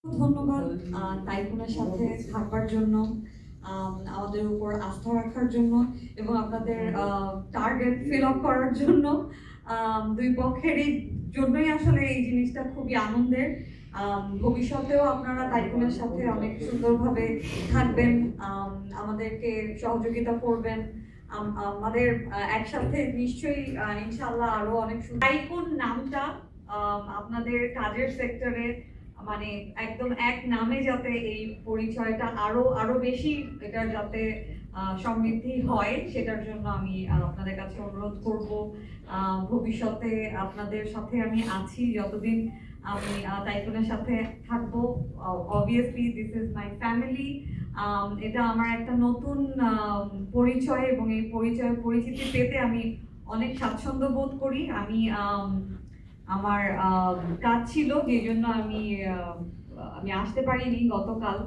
ধন্যবাদ টাইকুনের সাথে থাকবার জন্য, আমাদের উপর আস্থা রাখার জন্য এবং আপনাদের টার্গেট ফিল আপ করার জন্য। দুই পক্ষেরই জন্যই আসলে এই জিনিসটা খুবই আনন্দের। ভবিষ্যতেও আপনারা টাইকুনের সাথে অনেক সুন্দরভাবে থাকবেন, আমাদেরকে সহযোগিতা করবেন। আমাদের একসাথে নিশ্চয়ই ইনশাআল্লাহ আরো অনেক টাইকুন নামটা আপনাদের কাজের সেক্টরে মানে একদম এক নামে যাতে এই পরিচয়টা আরো আরো বেশি এটা যাতে সমৃদ্ধি হয় সেটার জন্য আমি আপনাদের কাছে অনুরোধ করব। ভবিষ্যতে আপনাদের সাথে আমি আছি যতদিন আমি টাইকুনের সাথে থাকবো। Obviously this is my family. এটা আমার একটা নতুন পরিচয় এবং এই পরিচিতি পেতে আমি অনেক স্বাচ্ছন্দ্য বোধ করি। আমি আমার কাজ ছিল যে জন্য আমি আসতে পারিনি গতকাল।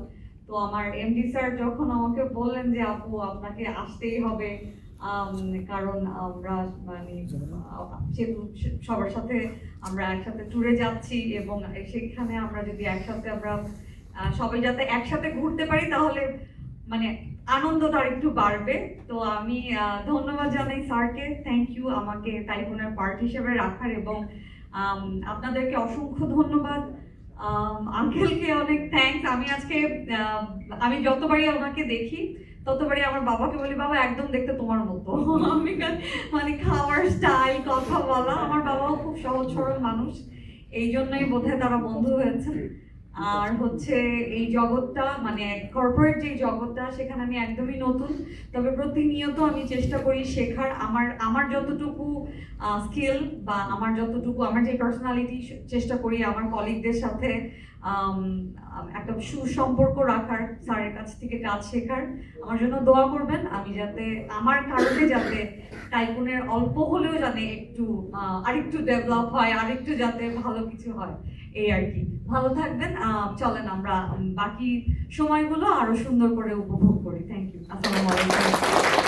তো আমার এমডি স্যার যখন আমাকে বললেন যে আপু আপনাকে আসতেই হবে, কারণ আমরা মানে সবার সাথে আমরা একসাথে ট্যুরে যাচ্ছি এবং সেখানে আমরা যদি একসাথে আমরা সবাই যাতে একসাথে ঘুরতে পারি তাহলে মানে আনন্দটা একটু বাড়বে। তো আমি ধন্যবাদ জানাই স্যারকে, থ্যাংক ইউ আমাকে টাইকুনের পার্ট হিসেবে রাখার, এবং আপনাদেরকে অসংখ্য ধন্যবাদ। আঙ্কেলকে অনেক থ্যাঙ্কস। আমি আজকে আমি যতবারই ওনাকে দেখি ততবারই আমার বাবাকে বলি বাবা একদম দেখতে তোমার মতো। আমি মানে খাওয়ার স্টাইল, কথা বলা, আমার বাবাও খুব সহজ সরল মানুষ, এই জন্যই বোধহয় তারা বন্ধু হয়েছে। আর হচ্ছে এই জগৎটা মানে কর্পোরেট যে জগৎটা সেখানে আমি একদমই নতুন, তবে প্রতিনিয়ত আমি চেষ্টা করি শেখার। আমার যতটুকু স্কিল বা আমার যতটুকু আমার যে পার্সোনালিটি, চেষ্টা করি আমার কলিগদের সাথে একটা সুসম্পর্ক রাখার, স্যারের কাছ থেকে কাজ শেখার। আমার জন্য দোয়া করবেন, আমি যাতে আমার কারণে যাতে টাইকুনের অল্প হলেও যাতে একটু আরেকটু ডেভেলপ হয়, আরেকটু যাতে ভালো কিছু হয়, এই আর কি। ভালো থাকবেন। চলেন আমরা বাকি সময়গুলো আরো সুন্দর করে উপভোগ করি। Thank you. আসসালামু আলাইকুম।